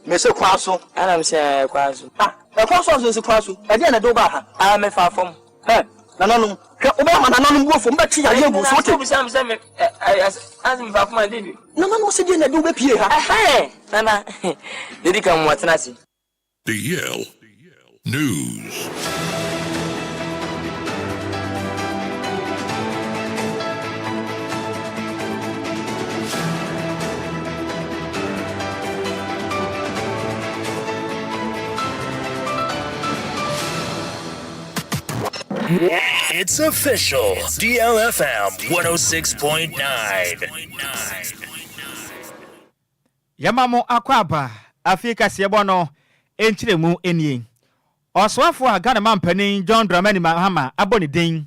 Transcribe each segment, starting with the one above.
Me say Kwaso. I'm saying Kwaso. Ah, Kwaso is Kwaso. I didn't do baha. I'm a far from. Hey, no. Obama no go from back here. You go so to some I ask him for my did. No, say you do be here. Hey, Nana. Did he come what's nasi? DL News. It's official. DLFM 106.9. Yamamo akwaba Afrika siebono enchiremu enie. Oswafo a Ghana mampanin John Dramani Mahama aboni din.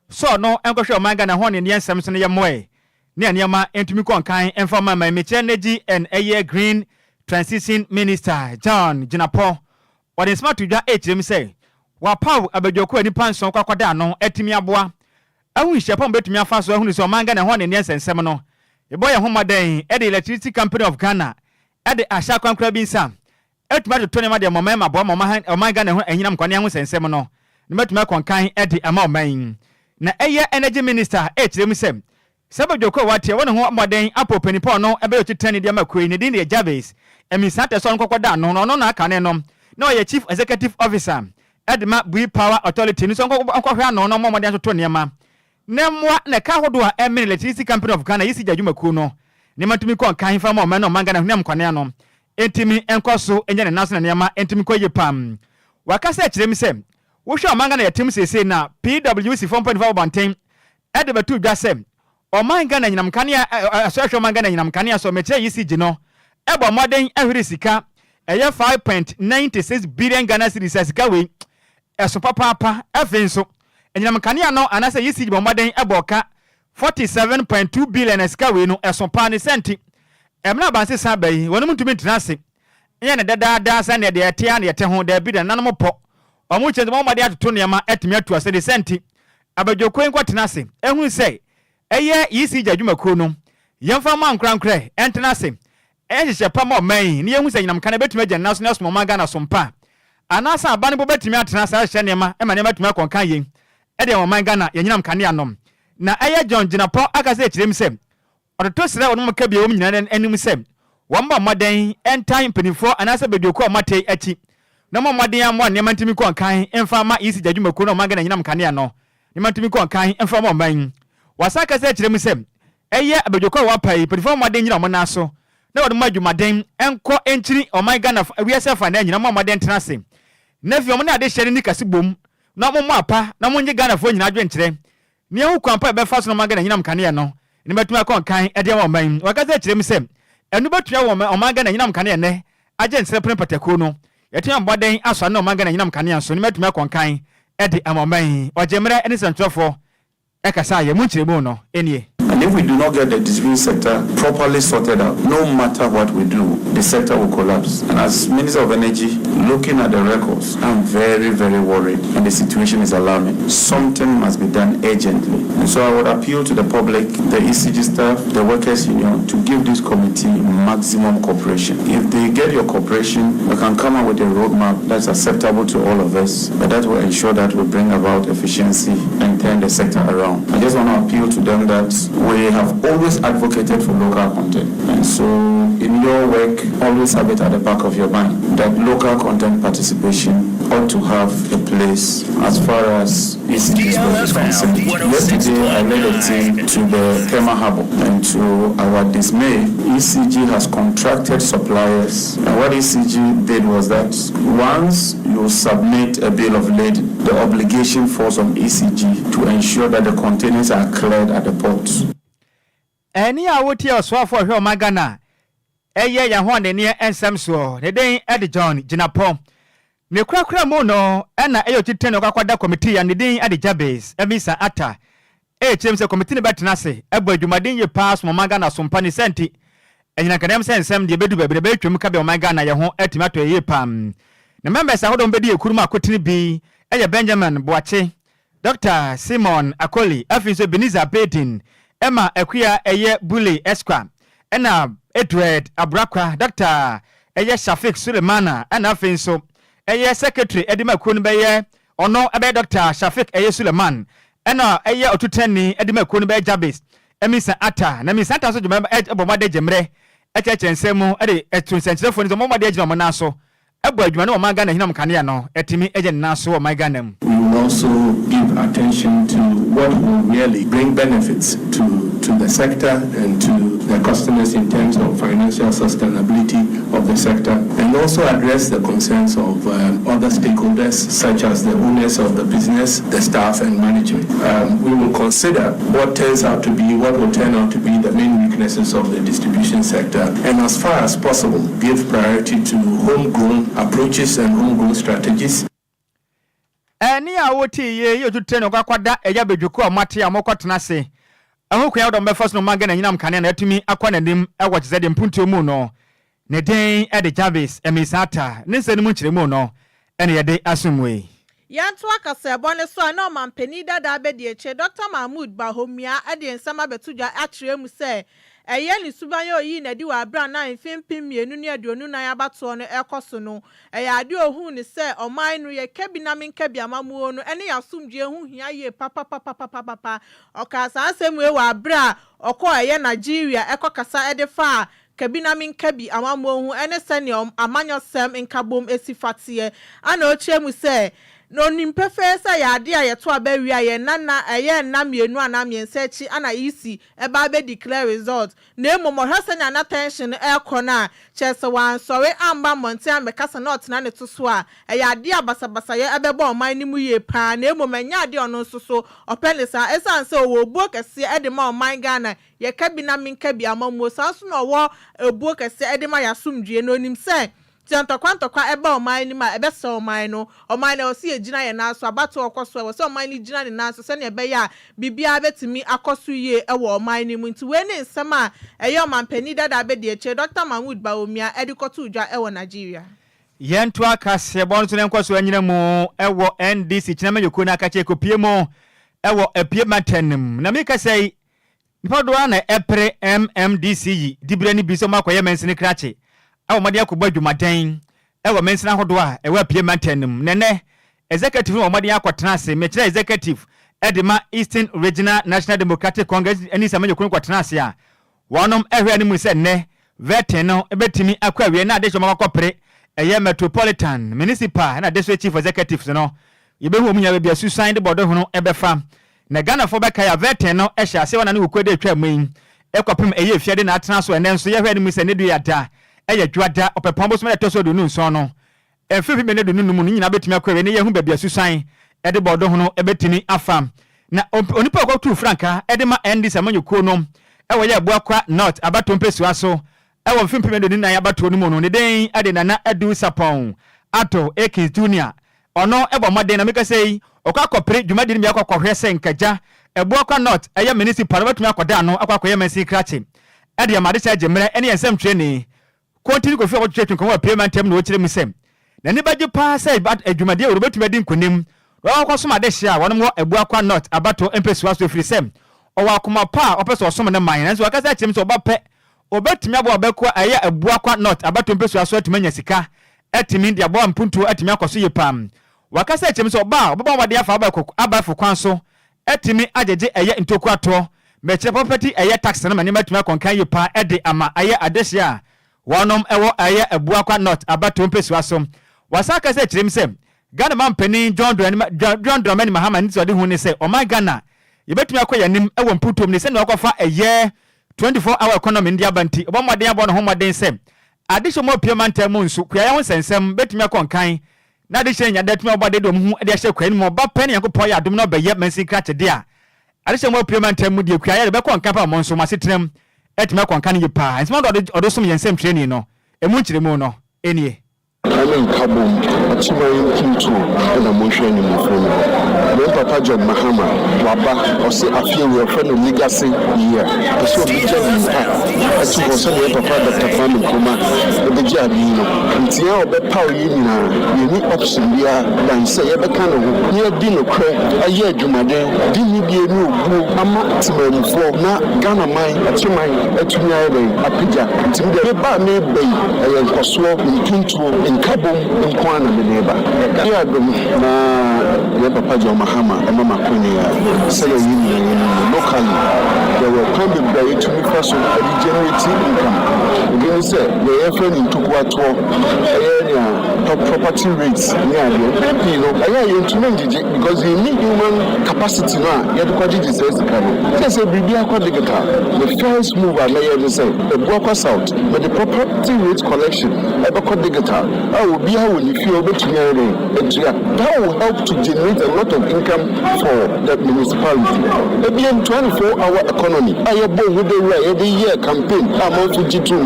So no enkohwe omanga na ho ne nsem so ne yemoe. Ne anema entumi konkan enfama ma energy and air green transition minister John Jinapo. What is smart to ja hrem say. Wa paw abadwoko ani panson kwakwada no etimi aboa. Ahu hyepa mbetumi afa so ahu ni so omanga na ho ne nsensem no. Eboye homaden e the Electricity Company of Ghana e the asha kwankra bi nsa etuma de tone ma de mama ma bo omanga na ho enyinam kwane ho sensem no ne metuma konkan e de ama oman na eye energy minister hrem sem sabadwoko wate wona ho moden apopenipo no ebe otitani de makoi ne din de Javis emisante so nkokoda no na aka ne no na oye chief executive officer edma bui power authority ni so nkohwa no moden so to ne ma Nemwa na ka hodo a Electricity Company of Ghana yisi jadwumaku no ne matumi kon kan fa ma o no manga na hnem kwane no entimi enkoso enye ne naso na nema entimi koye pam wakasa kirem se wo hwe o manga na yetim sese na PWC 4.5 banten ede betu dwa se o manga na nyinam kane asohwe manga na nyinam kane so meche yisi gi no ebo moden ahwiri sika eye 5.96 billion Ghana cedis sika we eso papa afenso enyam kania no anase yisi di bomaden eboka 47.2 billion eska we no esompa ne senti emna banse sabai wonum ntumi ntinase enya ne dada sa ne de etia ne ete ho da bi da nanom po omu chenze bomade atoto ne ma etimi atu ase de senti abadwoko enkwatnase ehun sei eye yisi jadwumaku no yemfa ma nkrankra entinase ehye pa ma man ne ehun sei nyam kana betumi agya naso ne asoma maga na sompa anasa abane bo betumi atenase ahye ne ma ema ne betumi akonkan yen ede o man Ghana yenyinam kane anom na eye John Jinapo akase ekirem sem odoto sira wonum ka bi o nyina anim sem womba moden entime penifo anase bedwoko o mate achi na moden amwa ne mantimi konkan emfa ma isi jadwumaku no man Ghana yenyinam kane ano ne mantimi konkan emfa ma man wasaka se ekirem sem eye abedwoko wa pai penifo moden nyina mo naso na wodum adwumaden enko enchiri o man Ghana wiase fa na nyina moden tenase na fi o mo na ade hyere ni kase bom na mo apa na mo nge Ghana fo nyina adwenkyere ne hu kwampa be fa so no magana nyinam kane no ne betuma kon kan ede wa man wakaza kyerem sem enu betua wo o magana nyinam kane ne agye nsere pren patako no yetia mboden aso na o magana nyinam kane so ne betuma kon kan ede amaman ojemre ene sentrofo ekasa ye mu kyeremu no enie. And if we do not get the distribution sector properly sorted out, no matter what we do, the sector will collapse. And as Minister of Energy, looking at the records, I'm very, very worried. And the situation is alarming. Something must be done urgently. And so I would appeal to the public, the ECG staff, the workers' union, to give this committee maximum cooperation. If they get your cooperation, we can come up with a roadmap that's acceptable to all of us, but that will ensure that we bring about efficiency and turn the sector around. I just want to appeal to them that we have always advocated for local content. And so in your work, always have it at the back of your mind that local content participation ought to have a place as far as ECG is concerned. Yesterday, I led a team to the Tema Harbor, and to our dismay, ECG has contracted suppliers. And what ECG did was that once you submit a bill of lading, the obligation falls on ECG to ensure that the containers are cleared at the ports. Any awoti oswafo hwe omagana eye ya ho ne ne ensem so ne den ede John Jinapo ne krakra mu no na eyo titene kwakwada committee ya ne den ede Jabez emisa ata chemse committee ne betenase ebo adwumaden ye pass mo magana sompa ne senti enyina kadam sensem de bedu bebre betwem ka be omagana ye ho atimato ye pam ne members ahodo mbedi ekuruma akotini bi eye Benjamin Boache Dr. Simon Akoli afinso Beniza Bedin Emma Equia eye Bully Esquam ena Edward Abrakwa Dr. eye Shafik Sulemana ana afen so eye secretary edima kuo no beye ono ebe Dr. Shafik eye Suleman ena eye otutani edima kuo no beye Jabis emisa ata na misa ata so djuma ebomade jemre echechensemu ede etunsenchefo ni so momade agina mo so ebo adwuma no ma Ghana hinam kanea no etimi eje naso o my Ghana. We will also give attention to what will really bring benefits to the sector and to the customers in terms of financial sustainability of the sector, and also address the concerns of other stakeholders such as the owners of the business, the staff and management. We will consider what will turn out to be the main weaknesses of the distribution sector, and as far as possible give priority to homegrown approaches and homegrown strategies. Ani awoti ye yotu teno kwakwada eya bejuko amate amokotena se ahokwa ya dombe first no Ghana nyinam kane na atumi akwa nanim ewo chizede mpuntu mu no ne den ede Jabis emisata ne nsenu nchiremu no ene yede asumwe yanto akase bone so na mampani dada abedi eche Dr. Mahmoud Bahomia ede nsama betuja atremu se eye ni subanyo yi na di wa bra na mfempem mienu ne aduonu na abato no ekoso no eye ade ohun ni se oman no ye kebi na menkebi amamuo no ene yasumdue hu hia ye papa okasa asemu e wa bra okọ eye Nigeria ekokasa ede fa kabina menkebi amamuo hu ene sene amanyosem nkabom esifatie ana ochemu se no nimpefesa ya ade ayeto abawi aye nana eye na mienu ana miensechi ana isi eba be declare result na emomo hwese na attention ekona chese wan sorry amba monte amekasa not na ne to so a eye ade abasabasa ye ebebo oman ni mu ye pa na emomo nya ade ono nsoso opelisa esanse owo obuo kese ede ma oman Ghana ye kabina menkabi amamuo sanso na owo obuo kese ede ma yasumdue no nim se Tantokwa eba oman ni ma ebe so oman no oman na osi ejina ye na so abato okoso we so oman ni jina ne na so se ne ebe ya bibia betimi akoso ye ewo oman ni mu nti we ne nsema eyo mampani dada abedi eche Dr. Mahmoud Bahomia edikoto udwa ewo Nigeria yentu akase bonso ne nkoso anyina mu ewo NDC chinama yoku na akache kopie mu ewo epie matenim na meka sei nipa do na epre MMDC yi dibre ni biso makoye mensini krache awo made akobwa dwumaden ewo mensina hodo a ewo apie matenim nene executive wo made akotena ase mekira executive edema Eastern Regional National Democratic Congress ani samanye kun kwotena ase a wonom ehwe ani mu se ne vetin no ebetimi akwawie na ade choma kwopre eye metropolitan municipal na district chief executives no yebehu omunya bia susan de bodo hono ebefa na Ghana fo beka ya vetin no ehya ase wana ne wokwede atwa main ekopem eye fiade na atena so ene nso yehwe ani mu se ne du yada eye dwada opepombo so me to so do nu nso no enfifi me ne do nu mu ni nyina betimi akwawie ne yehu bia susan ede bodo hono ebetini afam na onipa kwa tu franka ede ma NDC amanyuko no ewo ye Aboakwa North abatompesu aso ewo mfimpe do ni na abato no mu no ne den ade nana adu sapon ato Ekis Junior ono ebo maden na meka sei okwa kopre dwumadi ni akwa kohwese nkaja Aboakwa North eye municipal batumi akoda no akwa mensi krache ade amade cha gemre ene ensem training continue ko fi okwa twetwe ko payment tem no okire misem na ni baje pa sai bat adwumadi e robetumi di nkonim wa kwa soma de hia wono mo Aboakwa North abato empesu aso firisem owa akoma pa opeso osoma ne man nanso akasa chim so obape obetumi abo obekwa aya Aboakwa North abato empesu aso atumanya sika etimi dia bo mpuntu etimi akoso yepam wakasa chim so oba wade afa abafo kwanso etimi agege aya ntoku ato meche property aya tax na mani matumi akonkan yepa ede ama aya adehia wonom ewo aya Aboakwa North abato empesu aso wasaka se chim se Ghana mampani John Dramani Mahama nti ode hu ne se o my Ghana yebetumi akoya nim ewo mputom ne se na okofa eye 24-hour economy ndi abanti obomode abo no homoden se adisho mo payment mu nsu kuya ya nsensem betumi akonkan na adisho nya detumi obode do mu de ahye kwani mo ba pani yakopɔ ya dum no beye mansi krache de a adisho mo payment mu de kuya ya be konkan pa mo nsu masetrem etumi akonkan ye pa nsema do som yensem training no emu nkyire mu no enie and Kabum, Achima Kinto, and a motion in the phone. When Papa John Mahama, Waba, or say a few your friend of legacy here. So we tell you that to also the Papa Dr. Kwame Nkrumah, the Jabino, and Tia or Power Union, you need option here than say ever kind of near Dino Craig, a year Jumade, didn't be a new maximum for not Ghana mine, a Chimay, a Tunya, a Pija, the Bar may be a Koswap in Kinto, in Kabum, in Kwana, the neighbor. Here, the Papa John Mahama, and Mama Queen, Sailor Union locally. There were coming by to me first of generating income. Again, said the friend in Kwadwo property rates near because you need human capacity now. You have to quality says the the first move I may say the broker south, but the property rate collection ever digital. I will be how you feel that will help to generate a lot of income for the municipality. Maybe in 24-hour economy. I have been with every year campaign. I'm on Fujitu.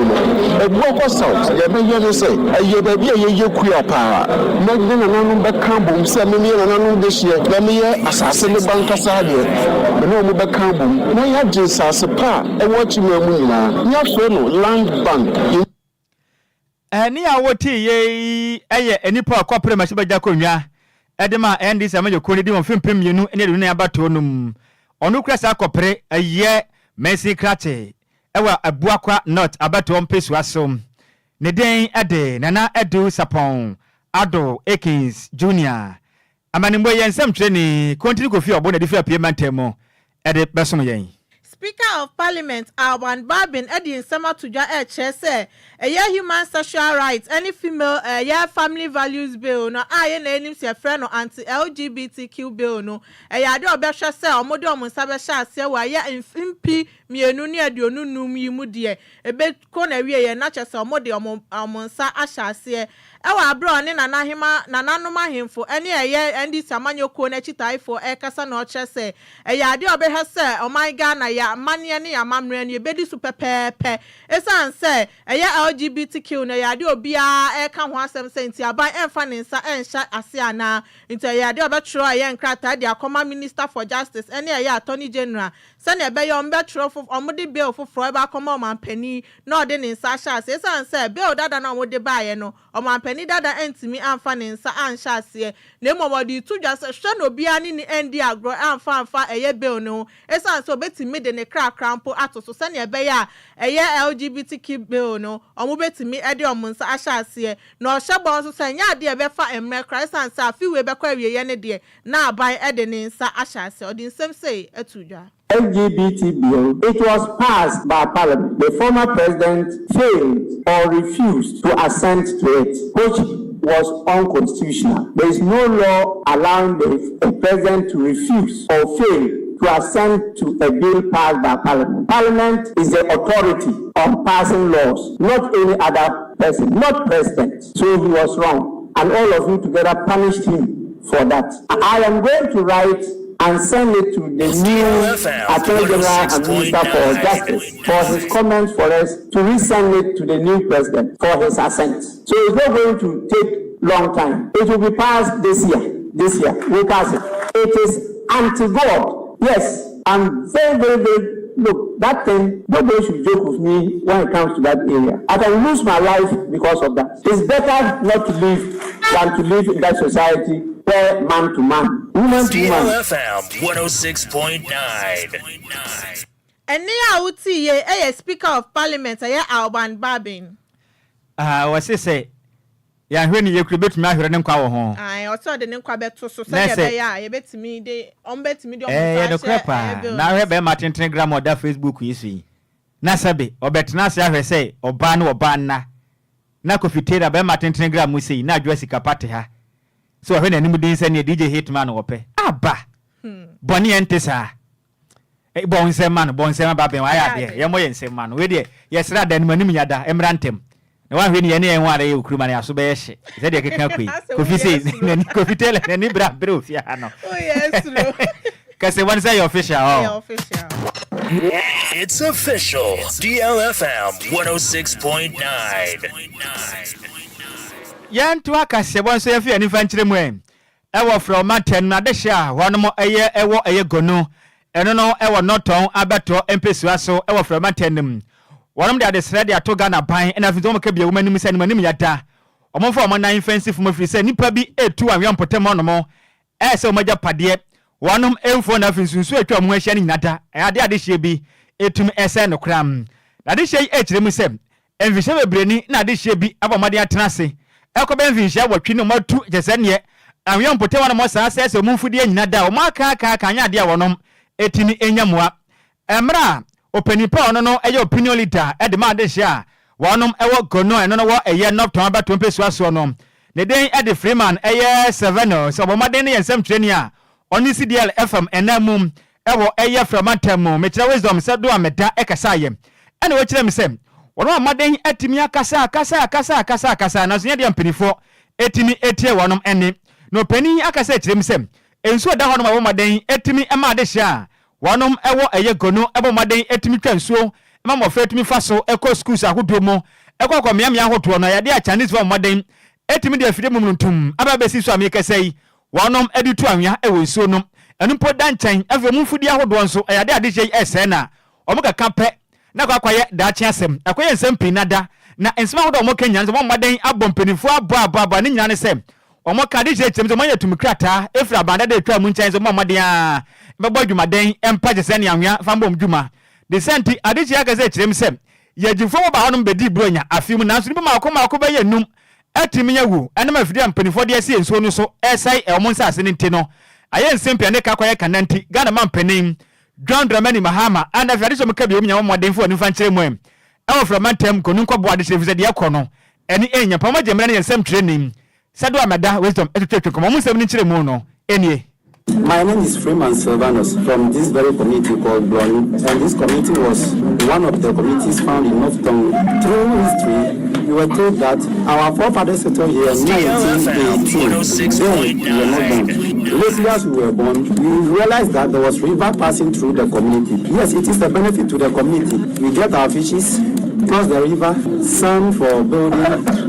A broker south, you may say, I have a year queer power. Magdalena Nanum Bakambum, Sammy Nanum this year, Lamia, Assassin Banka Sadia, the normal Bakambum. No, you have just as a par, and what you mean, land bank. Any hour tea, any poor corporate Masabajakunya, Edema, and this Amajo Kodi on Film, you know, any Abatonum. Onukra Kopre, a year, Messi Krate, Ewa Abuakwa not about one piece was some. Neden Ade, Nana Edu Sapon, Adwoa Agyei Jr. Amanimbo yen some training, continue to feel about the different payment temo, Ede Bessomoyen. Speaker of Parliament Alban Barbin Eddie Sama Tuja say a year human sexual rights any female a year family values bill no I names your friend or anti LGBTQ bill no a yard or besha say or model musabesha say why ya impi mienu ni aduonu num yimu de e be kona wie ye na chese omode omonsa asha se ewa abro ne nanahima nananoma hemfo ene eye ndi samanyoko na chitaifo e kasa na ochese e yade obehwe se o my Ghana ya mane ne ya mamre ne bedi super pepe esan se eye LGBTQ na yade obia e ka ho asem se nti aban emfa ne nsa ensha ase ana nti yade obetro eye nkrata de akoma minister for justice ene eye attorney general se ne be yo mbetro omode bill for ba akoma omanpani na ode ne nsa sha ase esan se bill dada na omode baaye no omanpani dada entimi amfa ne nsa ansha ase na emomodi tu just hwe no bia ni ni endi agro amfa eye bill no esan so betimi de ne kra krampo atoso se ne be ya eye LGBTQ bill no omo betimi ede omonsa asha ase na ohye so se nya de e be fa emre Christ and sa fiwe be kwa wiye ne de na aban ede ne nsa asha ase odi nsem sei etudwa LGBT bill, it was passed by Parliament. The former president failed or refused to assent to it, which was unconstitutional. There is no law allowing the president to refuse or fail to assent to a bill passed by Parliament. Parliament is the authority on passing laws, not any other person, not president. So he was wrong, and all of you together punished him for that. I am going to write and send it to the new Attorney General and Minister for Justice for his comments for us to resend it to the new president for his assent. So it's not going to take long time. It will be passed this year. This year, we'll pass it. It is anti-God. Yes, and very, look, that thing, nobody should joke with me when it comes to that area. I can lose my life because of that. It's better not to live than to live in that society where man to man, woman to woman. DLFM 106.9. And now we see a Speaker of Parliament, Alban Barbin. Was he say? Ya hweni ye kribet mi ahwere ne nkwa wo ho. Ai o so de ne nkwa beto so se ye be ya ye betimi de on betimi de on no krepa na hwe be ma tenten gram oda Facebook yisi. Na sabe obetena se ahwe se oba na oba na kofitera be ma tenten gram musi na Adwoa Sikapa te ha. So hwe na nim din se ne DJ Hitman ope. Aba. Boni ente sa. Bon se man ba ben wa ya de. Ye mo ye nse man. We de ye sra da nim anim yada emrantem. Na wa hwe ni ene en wa re okuruma ne aso be ye hye. Se de keka kwi. Kofi se ni kofi tele ni bra ofia no. Oh yes no. Cause one say official. Yeah, official. It's official. DLFM 106.9. yan to akase bon so yafi ani fankyere mu e wo from maten na de sha wono mo eye gonu eno no wo noton abeto empesua so wo from maten nim wonom de adesre de ato Ghana ban na fi zo mo ka bia wo manim se nim yada omofo mo nan fancy fu mo firi se nipa bi etu anwe mpotem no mo se o maja pade wonom emfo na fi sunsu atwa mo ahia ni nyada ade hye bi etum ese no kram na de hye e kire mu se envishe bebreni na de hye bi abomade atena se ekobe envishe awotwe no matu jese ne anwe mpotem no mo sa se mo mfudi nyada o maka anya ade wonom etini enyamoa emra openipa ono no eye opinion leader e de ma de hye a wonom ewo gono eno no wo eye nopton abato mpesua so no ne den e de freeman eye 7 so bomade ne yensem training a oni DLFM enamum ewo eye framantem me kire wisdom se do ameda ekasa ye ene wo kire me se wono amaden atimi akasa na so ye de mpenifo etimi etie wonom ene no pani akasa kire me se enso da hono ma womaden etimi ema de hia wonom ewo eye gono ebo maden etimi twansuo ema mo fa etimi faso eko schools ahodo mo eko kwa miamia ahoto no ya de a Chinese for maden etimi de afide mum ntum aba besi so ameka sei wonom editu anwa ewo nsuo no enu po danchan afi mu fudi ahodo nso ya de ade hye ese na omuka kape na kwakwaye da chia asem akwaye nsem pinada na ensema ahodo mo Kenya nso mo maden abompenifo abo ni nyina ne sem omuka de hye chemzo mo yatum krata efra banda de twa mu nchan so mo maden a bebo dwumaden empa je se ne anwa fambom dwuma de senti ade hye aka se kirem sem yagifo ba honom bedi bronya afimu nanso ni ma akoma be yenum atimi yawu ene ma fidi ampanifo de ase enso no so esai emonsa ase ne ntino aye nsempia ne kakwaye kananti Ghana mampanim John Dramani Mahama ana fiade so meka bi omnya wo modenfo ani fankyere mu ewo from mantem konu nkwa boade se de yakono eni enya pama gemra ne nsem training sado amada wisdom etwetwe komo nsem ni kyere mu no enie. My name is Freeman Silvanus from this very committee called Blonny, and this committee was one of the committees found in North Tongue. Through history, we were told that our forefathers settled here in 1918. Then we were not born. Lately, as we were born, we realized that there was river passing through the community. Yes, it is a benefit to the community. We get our fishes, cross the river, sand for building,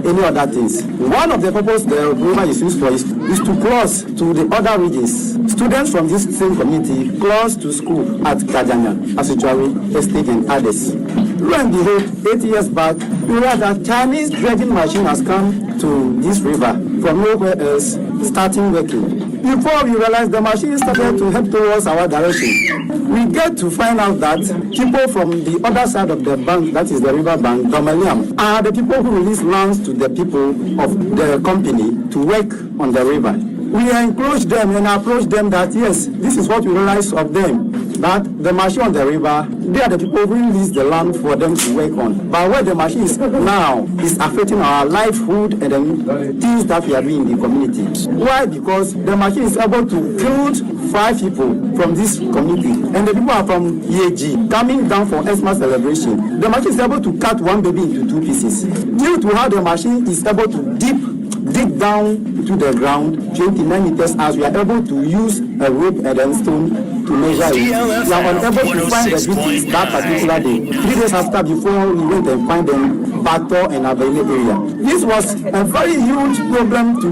any other things. One of the purposes the river is used for is to cross to the other regions. Students from this same community cross to school at Kajanya, Asuchari, Estate and others. Lo and behold, 8 years back, we realized that Chinese dredging machine has come to this river from nowhere else, starting working. Before we realized the machine started to head towards our direction, we get to find out that people from the other side of the bank, that is the river bank, Domaliam, are the people who release lands to the people of the company to work on the river. We encourage them and approach them that yes, this is what we realize of them, that the machine on the river, they are the people who release the land for them to work on. But where the machine is now is affecting our livelihood and the things that we are doing in the community. Why? Because the machine is able to kill 5 people from this community, and the people are from EAG coming down for Xmas celebration. The machine is able to cut one baby into 2 pieces. Due to how the machine is able to dig down to the ground 29 meters, as we are able to use a rope and a stone to measure it. We are unable to find the victims that particular day. 3 days after, before we went and find them, Bato and Avele area. This was a very huge problem to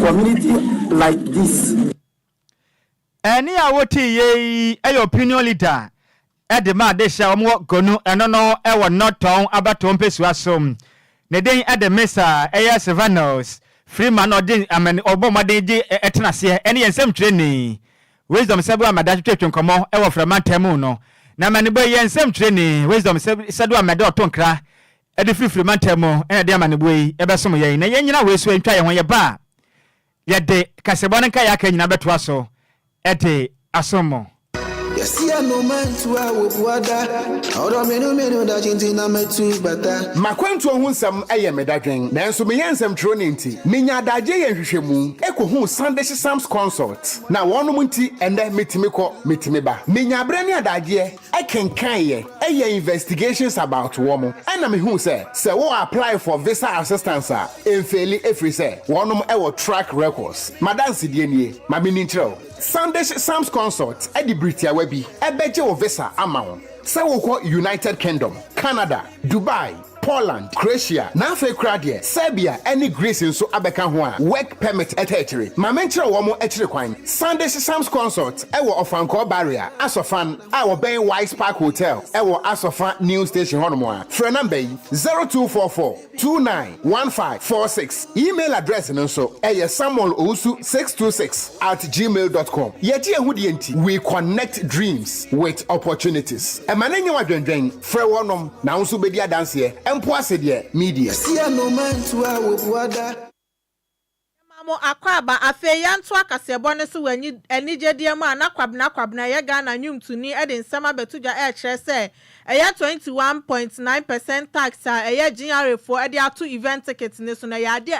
community like this. Any awoti ye a opinion leader at the ma de sha omo gonu eno no e wo noton abato mpesua som ne den at the mesa eya Silvanus Freeman odin amen obomadeje etenase ene yensem training wisdom sebu amada twetwe nkomo e wo framantem no na mane boy yensem training wisdom sebu amada otonkra e de framantem ene de amane boy e besom ye na yenyina we so ntwa ye ho ye ba ye de kasebon nka ya ka nyina beto aso ete asomo. Makwantu ohunsam eye medadwen nanso meyensam tronenti menya adaje ye hwehwemu ekohu Sunday Sam's consult na wonom nti ende metimi ba menya abrani adaje ekenkan ye eye investigations about womo ana mehu se wo apply for visa assistance a emfeli efri se wonom ewo track records madansi die nie mamini nkyerɛw Sunday Sam's consult edi Britia webi ebeje o visa amount. Say we United Kingdom, Canada, Dubai, Poland, Croatia, na afei kra de Serbia, any Greece nso abeka ho a work permit etechiri. Ma menchire wo mo echiri kwan. Sunday Sam's Consult ewo Ofanko Barrier, Asofan, our Bay Wise Park Hotel, ewo Asofan New Station honomo a. Frɛ number 0244291546. Email address nso samuel626@gmail.com. Yeti ehudi enti, we connect dreams with opportunities. Emanenye wadwendwen, frɛ wonom na nso bedi adanse e. Empo ase de media. Mamo akwaba afe yanto akasebo ne so wani enigedie mu anakwabna ye Ghana nyumtuni e de nsema betuja e kire se eye 21.9% tax a eye ginarefo e de ato event ticket ne so na ya de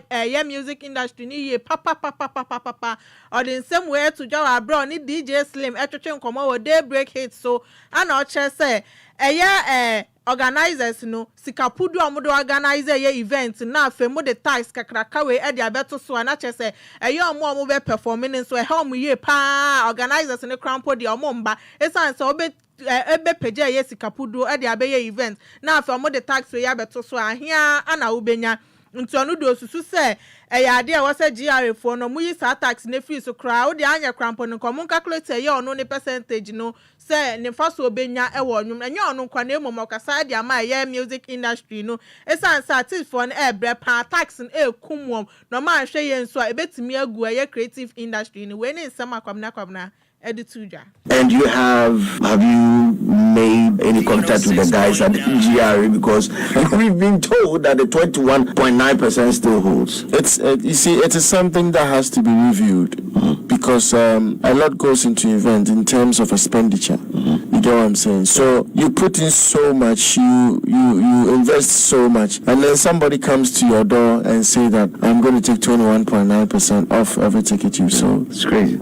eye music industry ni ye papa or the same way to jaw abroad ni DJ Slim e twetwe nkomo wo daybreak hit so ana o kire se eye organizers no sikapudu omodo organizer ye event na afemu de tax kakraka we e de abeto so na chese eye omo be performing so e help ye pa organizers ne crampo de omo mba esan so obe ebe peje ye sikapudu e de abeye event na afemu de tax we ye abeto so ahia ana ubenya nti onu do susu se ade a wose GRF no muyi sa tax ne free so kra wo de anya crampo no komun calculate ye onu ne percentage no se ne fa so obenya e wo nwum enye onu kwa na emom okasa de ama ye music industry no esan sa artiste for na ebre pa tax e kumwom no ma hwe ye nso a ebetimi agu ye creative industry no we ne nsema kwabna And have you made any contact with the guys at the GRA, because we've been told that the 21.9% still holds. It's you see, it is something that has to be reviewed because a lot goes into event in terms of expenditure. You get what I'm saying? So you put in so much, you invest so much, and then somebody comes to your door and say that I'm going to take 21.9% off every ticket you sold. It's crazy.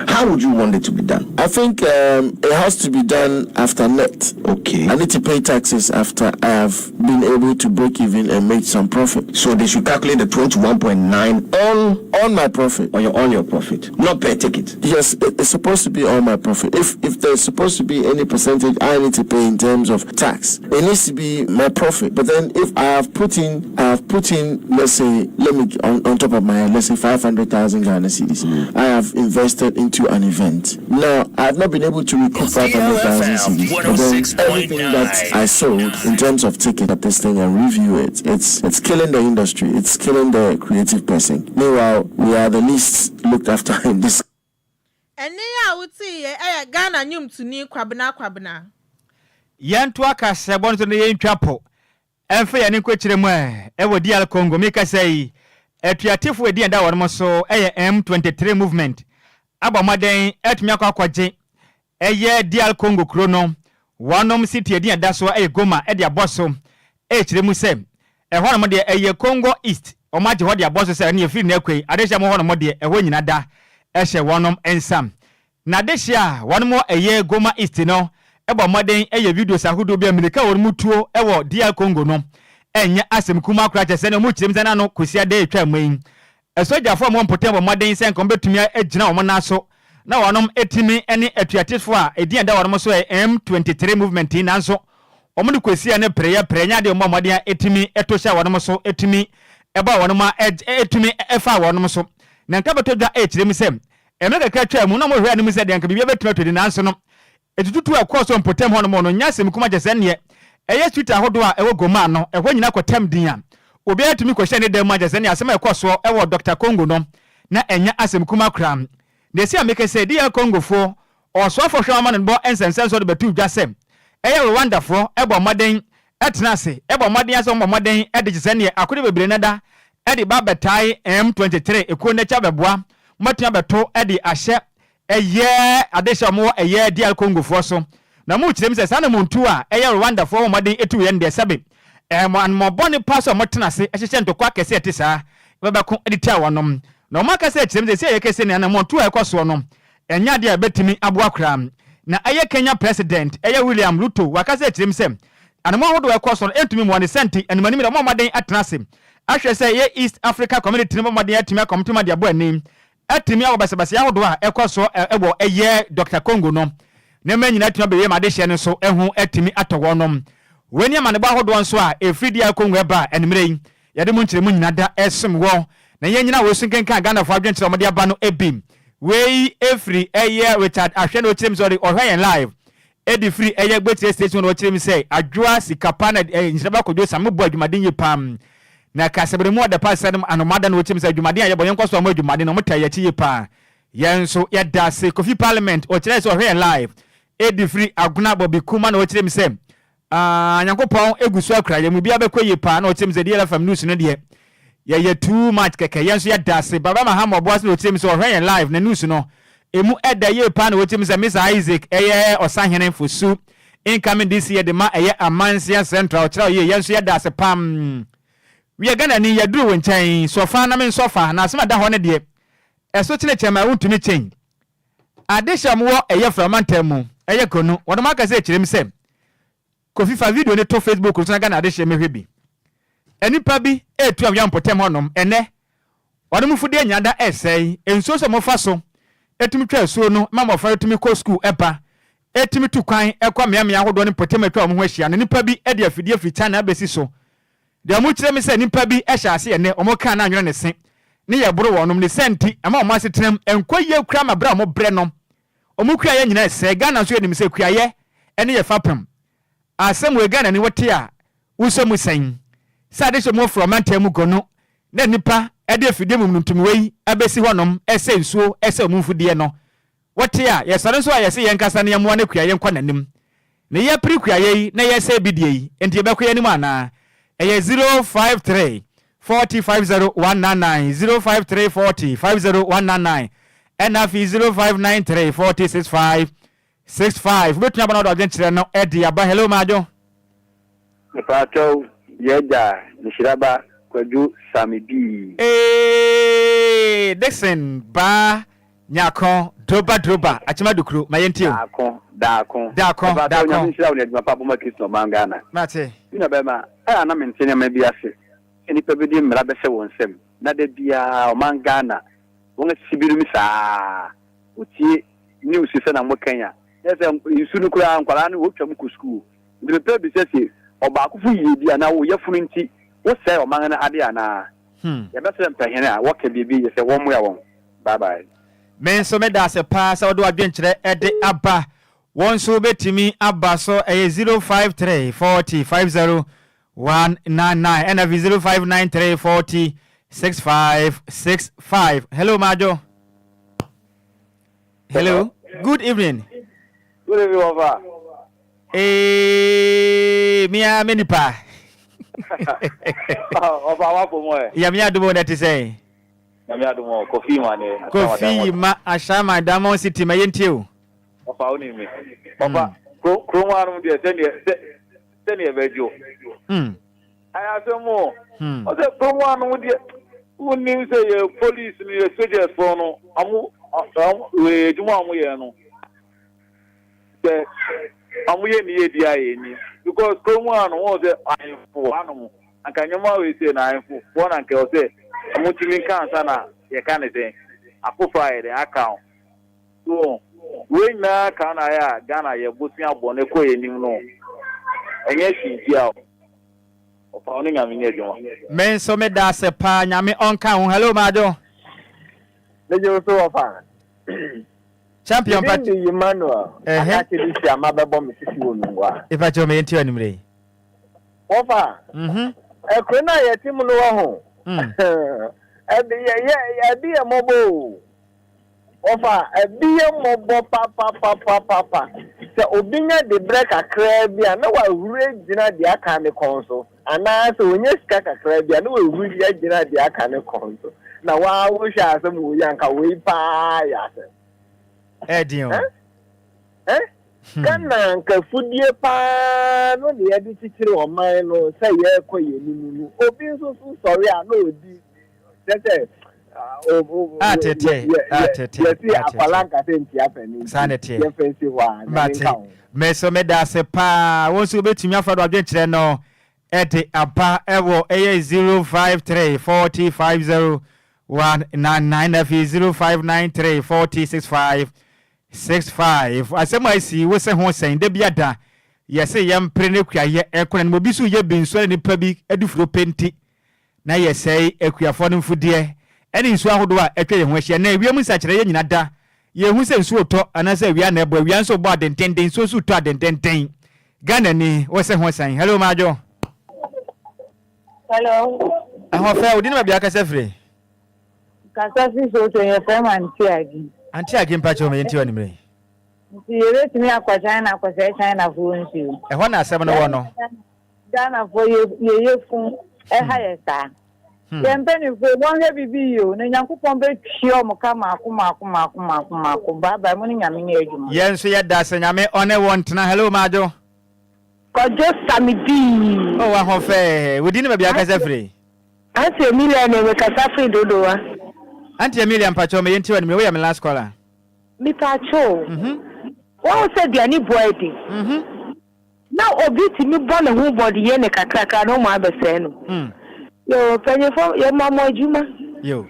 How would you want it to be done? I think it has to be done after net. Okay. I need to pay taxes after I have been able to break even and make some profit. So they should calculate the 21.9 on my profit. On your profit, not per ticket. Yes, it's supposed to be on my profit. If there's supposed to be any percentage I need to pay in terms of tax, it needs to be my profit. But then if I have put in, let's say, on top of my head, let's say 500,000 Ghana cedis. I have invested into an event. Now, I have not been able to recoup 500,000 cedis. But then everything that I sold in terms of ticket at this thing and review it, it's killing the industry. It's killing the creative person. Meanwhile, we are the least looked after in this. And I would say, Ghana nyum to ni kwabna. Yanto aka sebon to ne ntwapo. Emfe ya ni kwechire mu e DR Congo meka sei etuatifo edi enda won mo so M23 movement. Abamaden etumi akwaje DR Congo krono wanom city edi enda so Goma edi aboso chire mu se hono mo de Congo East o maje ho de aboso se na efiri na akwei adehia mo hono mo de ho nyina da ehye wonom ensam na dehia wonom Goma East no ebomaden video sahudo bi America won mutuo DR Congo no enye asem kuma akra che se na mo chire mu na no kosia de etwa mayin esoja fo mo mpotem bomaden se nkom betumi agina wo na so na wonom etimi ene atuatifo a edi enda wonom so M23 movement na so omo de kosia ne prenya de mo moden etimi etosha wonom so etimi eba wonom etimi efa wonom so na nka betodwa echire mu sem emeka ka twa mu na mo hwe anim se de nka bibia betumi atodi na so no etututu akoso mpotem honom no nyasem kuma je se ne eye street ahodo a ewo Goma no ehwo nyina kotem din a obi atumi kwehye ne dem agye se ne asem ekoso ewo Dr. Congo no na enya asem kuma kram na si ameke se DR Congo fo osofo hwama no bo ensensen so de betu dwasem eye wonderful ebo maden etenase ebo maden aso mo maden edege se ne akode bebere nada edi ba betai M23 ekuo na cha beboa matua beto edi ahye eye adesha mo eye DR Congo fo so na mu kirem se sana muntu a eye wonderful mo maden etu ye nde sebe an mo boni pass o motenase ehye ntokwa kese etisa bebeko editia wonom na o makase kirem se yekese ne na mo tu ekoso no enya de betimi aboa kram na aye Kenya president eye William Ruto wakase kirem se anamo hodo ekoso no entumi mo ne senti enimani mo maden atenase ahwe se ye East Africa community mo maden atimi akomtuma de abo ani atimi awobasebase ahodo a ekoso ebo eye Dr. Congo no na manyina atimi be ye madehye ne so ehu atimi atowonom when ya man ba hodo nso a efri dia konwe ba enmire yade mu nkyeremu nyina da esem wo na ye nyina wo sunkenkan Ghana fo adwenkyere omode aba no ebim we efri eye Richard ahwe no kyerem sorry ohwe live edi free eye gbetie station no kyerem say Adwoa Sikapa na Nhyiraba Kwadwo Sammy adwumaden ye pam na kasebremu oda pasadem anomada no kyerem say adwumaden aye boyen kwaso am adwumaden no mota ye kyi ye pa yenso ye da se Kofi Parliament o kyerem say ohwe live edi free aguna bobi kuma na o kyerem say Nyankopon egusu akra ye mu bia bekoye pa na o kyerem say DLFM news no de ye too much keke yenso ye da se baba mahama oboas na o kyerem say ohwe live na news no emu eda ye pa na wetim say Mr. Isaac eye osahene fosu incoming this year de ma eye Amansia Central kira ye yenso ye da se pam we Ghana ni ye duru wenchan sofa na men sofa na asema da ho ne de eso kire chema untumi chen adeham wo eye framantem mu eye konu wodoma ka se kirem se Kofi fa video ne to Facebook so na Ghana adeham hwebi enipa bi etu am yampotem honom ene wodom fude anyada esei enso so mo fa so etimi twa suo no mama fa etimi ko school eba etimi tu kwan ekwa meamea hodo ne potem atwa mo ho ahia no nipa bi ede afidie fita na abesi so de mo kire me se nipa bi ehya ase ene omo kan na anwere ne se ne ye boro wonom ne senti ama omo asetenam enkoye kura mabra mo bre no omo kura ye nyina se Ghana so enim se kura ye ene ye fapem asem we Ghana ni wote a uso mu sen sa de so mo from antam gono na nipa ede afidie mum ntumi wei abesi honom ese nsuo ese omufudie no wote a yesare nso a yese yenkasa ne yamwa ne kua yenkwa nanim ne ye pri kua ye na yese bidie yi enti ebekwa anim ana eye 053 4050199 053 4050199 NF 0593 465 65 betuna bana do agenture no edi aba hello majo Pato yeja Nhyiraba Kwadwo Sammy B. Dixon ba nyako droba achima dukuru mayentio Dako Nhyiraba ne papa ma Kristo mangana mate ina be ma na mentene ma bi ase eni pa bi di mra be se wonsem na de bia o mangana won sibiru mi saa uti news se na mo kanya ese isunu kura ankwala na wo twam ku school de pe bi se oba akufu yi bia na wo yafunu nti wo say o mangana ade ana ya be se mpehene a wo ka bibi ye se wo mo ya won bye bye men so me da se pa sa do adwenkyere ede aba won so betimi aba so 053 4050199 and 0593 406565 hello majo hello good evening Ova mia menipa Ova wapo moe ya mia dumo that say na mia dumo Kofi mane Kofi ma ashama Diamond City mayentio Ofa oni mi Ofa kroma anu de seni ebejo aya semo o se kroma anu de uni se police ni soldiers for no amu we juma amu ye no se amu ye ni ye dia ye ni because kroma anu o se ayfo anu akanyoma we se na ayfo wona nke o se amu timi kan sana ye kan de akofra ye account so we na kan aya Ghana ye bosia bone ko ye nim no enye hwintia o fa oni ngami ni adwuma men so me da se pa nyame onka ho hello majo leje so ofa champion pat Emmanuel akati disi amabebo misisi wonungwa ifa jo me enti animre ofa ekrena ye tim no wa ho ebi ye mobo ofa ebi ye mobo papa se obinya de break akra bia na wa huru gina de aka ne konso ana se onye sika kakra bia na wa huru gina de aka ne konso na wa wo sha asem wo yanka we pa ya se Edion kana nka fudie pa no de yadi chichiri o man no say ye koye nimu obi nso so sorry a no odi tete atete apalanka senti apeni sanete ye fancy wa meso meda se pa won so betumi afado adwenkyere no ede aba ewo 053 4050199 0593 406565 asema isi wo se ho sen de biada yɛsɛ yɛmpere ne kuayɛ ɛkona no mobi so yɛ binsɔre nipa bi adufuro penti na yɛsɛe akuafo no mfudeɛ ɛne nsuo ahodoɔ a ɛtwa yɛn ho ahyia na ewia mu nsakyerɛ yɛ nyina da yɛhu sɛ nsuo tɔ anaasɛ awia na ɛbɔ awia nso bɔ adentenden nsuo so tɔ adentenden Ghana ni wɔsɛ ho san hello maajo hello ahofa wodi na bia kasa frɛ kasa fi so to yɛ fam anti agi mpa kyɛw me yɛnti wɔ nimre yɛre tumi akɔ China akɔ China fo nsuo ɛhɔ na asɛm no wɔ no Ghana fo yɛ fun ɛha yɛ saa yɛmpɛnifo wɔn hwɛ bibi yo na Nyankopɔn bɛtwie ɔmo ka maako baba mo ne nyame nyɛ adwuma yɛn nso yɛda sɛ nyame ɔne wɔn tena hello maajo Kwadwo Sammy oh wa ho fɛ wodi na bia kasa frɛ Auntie Emilia ne kasa frɛ dodowa Auntie Emilia mpacho me yenti wani me we am last caller mi pacho wọ́n sẹ́ diani boydi na obi ti mi bọ́ ne ho bọ́di yẹ ne kakra na ọmọ abẹ́sẹ̀ no yo pẹ̀nyẹ̀fọ́ yẹ mọ́ ọmọ ẹ̀dwuma yo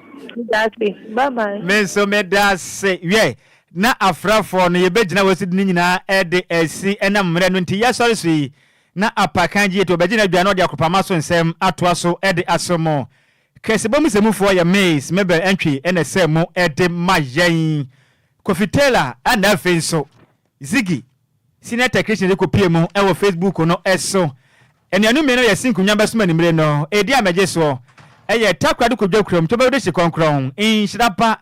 bye bye me so me da se wie na afrafo no ye begina wasi ni nyina e de asi ena mmerɛ no nti ya sɔre so yi na apakanji to begina dua no de akopama so nsɛm atoa so e de asomo kesebom semufo ya maize mebe entry ena sɛmo e de mayen Kofitela ana afenso Ziggy senior technician de kopie mu e wo Facebook no eso enuanu me no ye sinkunya besoma nimre no edi amagye so e ye takwado Kwadwo krom to be de hyekonkron Nhyiraba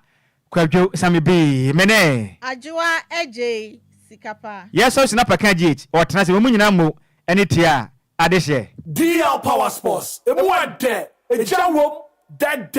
Kwadwo Sammy B mene Adwoa Agyei Sikapa yes so snap candidate o tena se mu nyina mo ene tia adehye DL Power Sports emu ade eja wom dead